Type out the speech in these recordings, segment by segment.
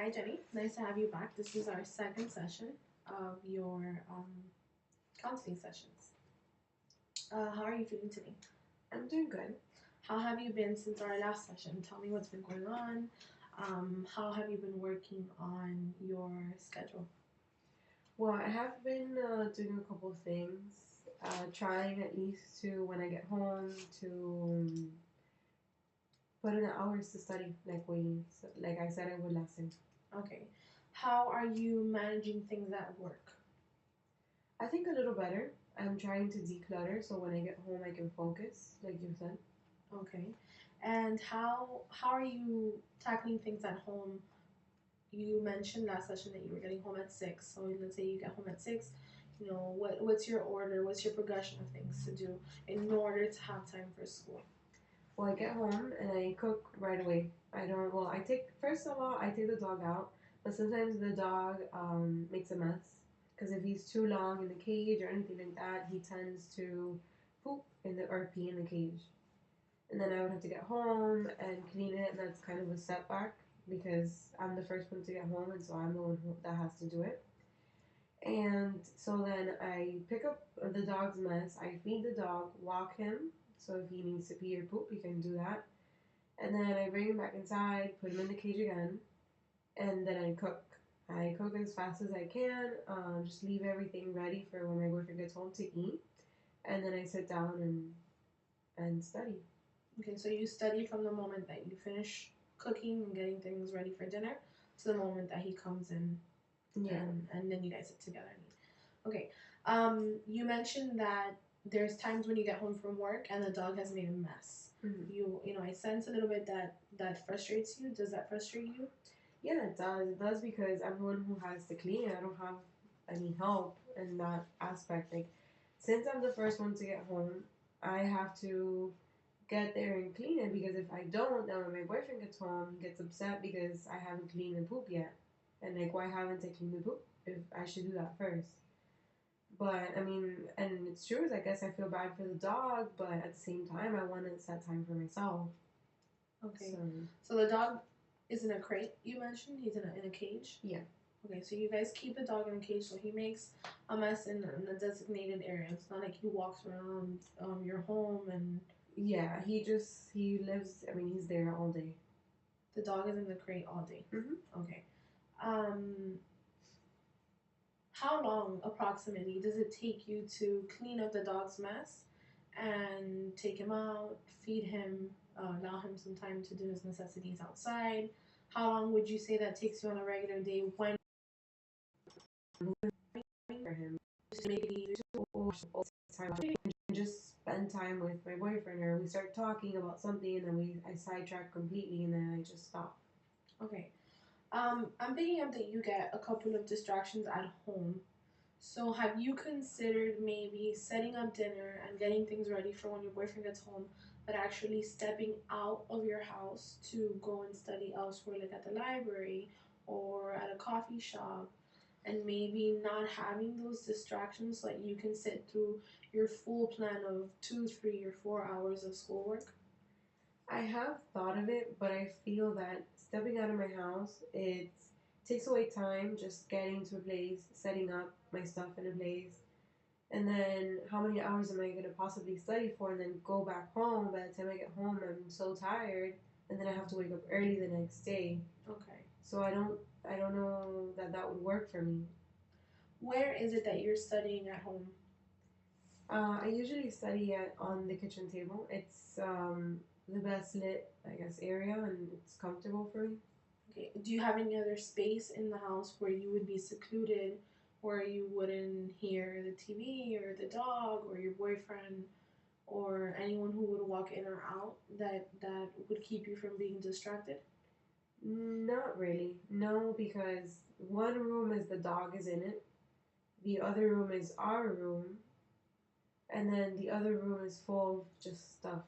Hi, Jenny. Nice to have you back. This is our second session of your counseling sessions. How are you feeling today? I'm doing good. How have you been since our last session? Tell me what's been going on. How have you been working on your schedule? Well, I have been doing a couple of things. Trying at least to, when I get home, to put in the hours to study, like I said I would last time. Okay. How are you managing things at work? I think a little better. I'm trying to declutter so when I get home I can focus, like you said. Okay. And how are you tackling things at home? You mentioned last session that you were getting home at 6. So let's say you get home at 6. What's your order? What's your progression of things to do in order to have time for school? Well, I get home and I cook right away. I don't. Well, I take first of all I take the dog out, but sometimes the dog makes a mess because if he's too long in the cage or anything like that, he tends to poop in the or pee in the cage. And then I would have to get home and clean it, and that's kind of a setback because I'm the first one to get home, and so I'm the one that has to do it. And so then I pick up the dog's mess, I feed the dog, walk him, so if he needs to pee or poop, he can do that. And then I bring him back inside, put him in the cage again, and then I cook. I cook as fast as I can, just leave everything ready for when my boyfriend gets home to eat, and then I sit down and study. Okay, so you study from the moment that you finish cooking and getting things ready for dinner to the moment that he comes in, Yeah. and then you guys sit together and eat. Okay. You mentioned that there's times when you get home from work and the dog has made a mess. Mm-hmm. I sense a little bit that frustrates you. Does that frustrate you? Yeah, it does. It does because I'm the one who has to clean. I don't have any help in that aspect. Like, since I'm the first one to get home, I have to get there and clean it because if I don't, then when my boyfriend gets home, he gets upset because I haven't cleaned the poop yet. And like, why haven't I cleaned the poop if I should do that first? But I mean, and it's true. I guess I feel bad for the dog, but at the same time, I want to set time for myself. Okay. So So the dog is in a crate. You mentioned he's in a cage. yeah. Okay, so you guys keep the dog in a cage, so he makes a mess in a designated area. It's not like he walks around your home and Yeah, he lives. I mean, he's there all day. the dog is in the crate all day. Mm-hmm. Okay. Um, how long approximately does it take you to clean up the dog's mess and take him out, feed him, allow him some time to do his necessities outside? How long would you say that takes you on a regular day when For him, maybe all the time, and just spend time with my boyfriend, or we start talking about something, and then I sidetrack completely, and then I just stop. okay. I'm picking up that you get a couple of distractions at home. So, have you considered maybe setting up dinner and getting things ready for when your boyfriend gets home, but actually stepping out of your house to go and study elsewhere, like at the library or at a coffee shop, and maybe not having those distractions so that you can sit through your full plan of 2, 3, or 4 hours of schoolwork? I have thought of it, but I feel that stepping out of my house, it takes away time just getting to a place, setting up my stuff in a place, and then how many hours am I going to possibly study for, and then go back home. By the time I get home, I'm so tired, and then I have to wake up early the next day. Okay. So I don't know that that would work for me. Where is it that you're studying at home? I usually study on the kitchen table. It's the best lit, I guess, area, and it's comfortable for me. Okay. Do you have any other space in the house where you would be secluded, where you wouldn't hear the TV or the dog or your boyfriend or anyone who would walk in or out that would keep you from being distracted? Not really. No, because one room is the dog is in it. The other room is our room, and then the other room is full of just stuff.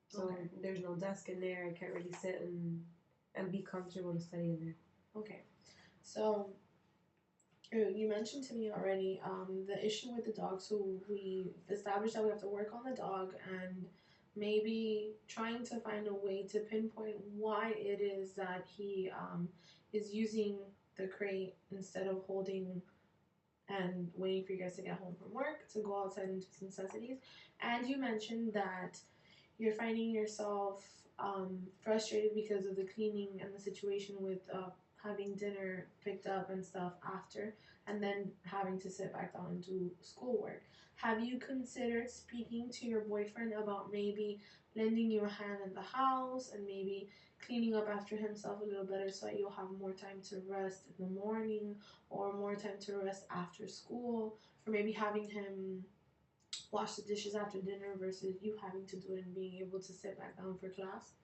So Okay. there's no desk in there. I can't really sit and be comfortable to study in there. Okay. So you mentioned to me already the issue with the dog. So we established that we have to work on the dog and maybe trying to find a way to pinpoint why it is that he is using the crate instead of holding and waiting for you guys to get home from work to go outside and do necessities. And you mentioned that you're finding yourself frustrated because of the cleaning and the situation with having dinner picked up and stuff after, and then having to sit back down and do schoolwork. Have you considered speaking to your boyfriend about maybe lending you a hand in the house and maybe cleaning up after himself a little better so that you'll have more time to rest in the morning or more time to rest after school, or maybe having him wash the dishes after dinner versus you having to do it and being able to sit back down for class?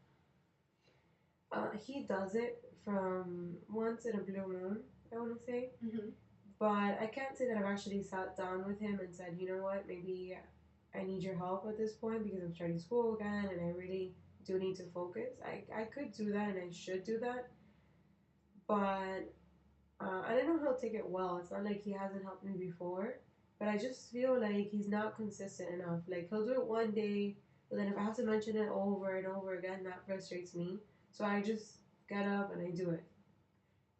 He does it from once in a blue moon, I want to say. Mm-hmm. But I can't say that I've actually sat down with him and said, you know what, maybe I need your help at this point because I'm starting school again and I really do need to focus. I could do that and I should do that. But I don't know he'll take it well. It's not like he hasn't helped me before. But I just feel like he's not consistent enough. Like he'll do it one day, but then if I have to mention it over and over again, that frustrates me. So I just get up and I do it.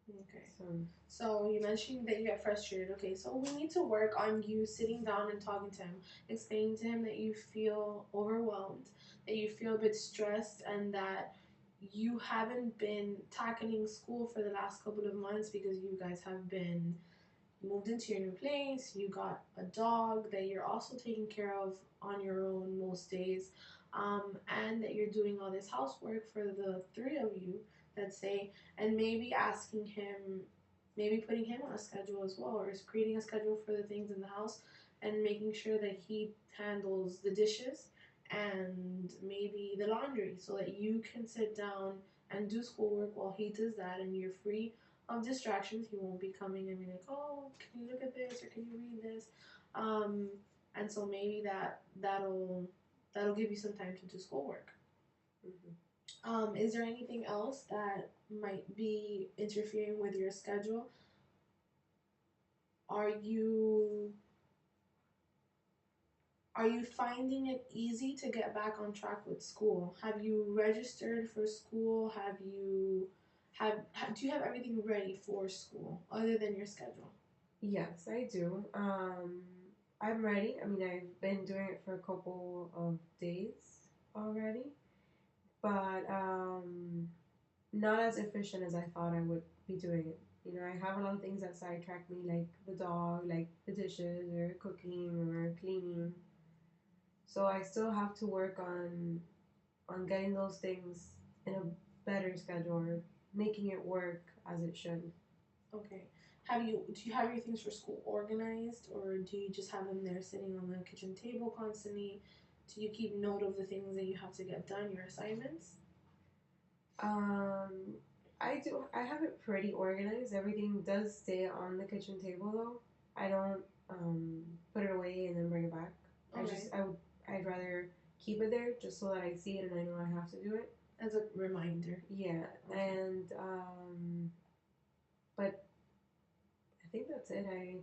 Okay. So So you mentioned that you get frustrated. Okay, so we need to work on you sitting down and talking to him, explaining to him that you feel overwhelmed, that you feel a bit stressed, and that you haven't been tackling school for the last couple of months because you guys have been moved into your new place, you got a dog that you're also taking care of on your own most days, and that you're doing all this housework for the three of you, let's say, and maybe asking him, maybe putting him on a schedule as well, or is creating a schedule for the things in the house and making sure that he handles the dishes and maybe the laundry so that you can sit down and do schoolwork while he does that and you're free of distractions. He won't be coming and be like, "Oh, can you look at this or can you read this?" Um, and so maybe that'll give you some time to do schoolwork. mhm. Is there anything else that might be interfering with your schedule? Are you are you finding it easy to get back on track with school? Have you registered for school? Do you have everything ready for school other than your schedule? Yes, I do. I'm ready. I mean, I've been doing it for a couple of days already, but not as efficient as I thought I would be doing it. You know, I have a lot of things that sidetrack me, like the dog, like the dishes, or cooking, or cleaning. So I still have to work on getting those things in a better schedule, or making it work as it should. Okay. Do you have your things for school organized or do you just have them there sitting on the kitchen table constantly? Do you keep note of the things that you have to get done, your assignments? Um, I do. I have it pretty organized. Everything does stay on the kitchen table though. I don't put it away and then bring it back. I Okay. just I would I'd rather keep it there just so that I see it and I know I have to do it. As a reminder. Yeah, Okay. and but I think that's it. I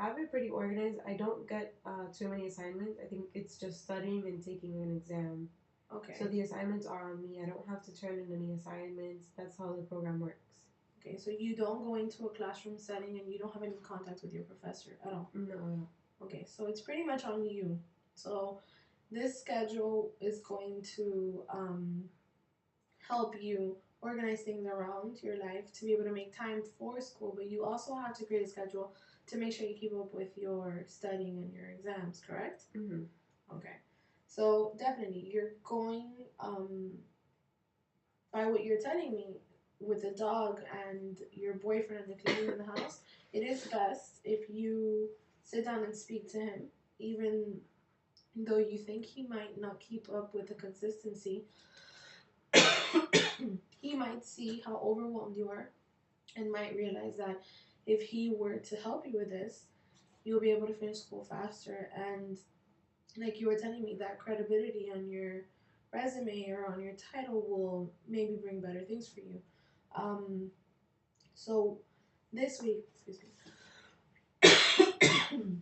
have it pretty organized. I don't get too many assignments. I think it's just studying and taking an exam. So Okay. the assignments are on me. I don't have to turn in any assignments. That's how the program works. Okay. So you don't go into a classroom setting and you don't have any contact with your professor at all. No. Okay. So it's pretty much on you. So this schedule is going to help you organize things around your life to be able to make time for school, but you also have to create a schedule to make sure you keep up with your studying and your exams, correct? Mm-hmm. Okay. So definitely, you're going, by what you're telling me, with the dog and your boyfriend and the cleaning in the house, it is best if you sit down and speak to him, even though you think he might not keep up with the consistency. He might see how overwhelmed you are and might realize that if he were to help you with this, you'll be able to finish school faster. And like you were telling me, that credibility on your resume or on your title will maybe bring better things for you. Um, so this week, excuse me,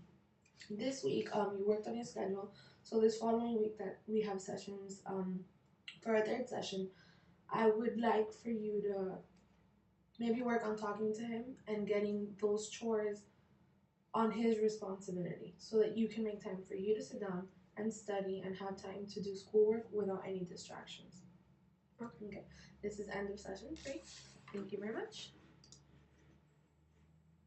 this week you worked on your schedule. So this following week that we have sessions for our third session, I would like for you to maybe work on talking to him and getting those chores on his responsibility so that you can make time for you to sit down and study and have time to do schoolwork without any distractions. Okay. This is end of session 3. Thank you very much.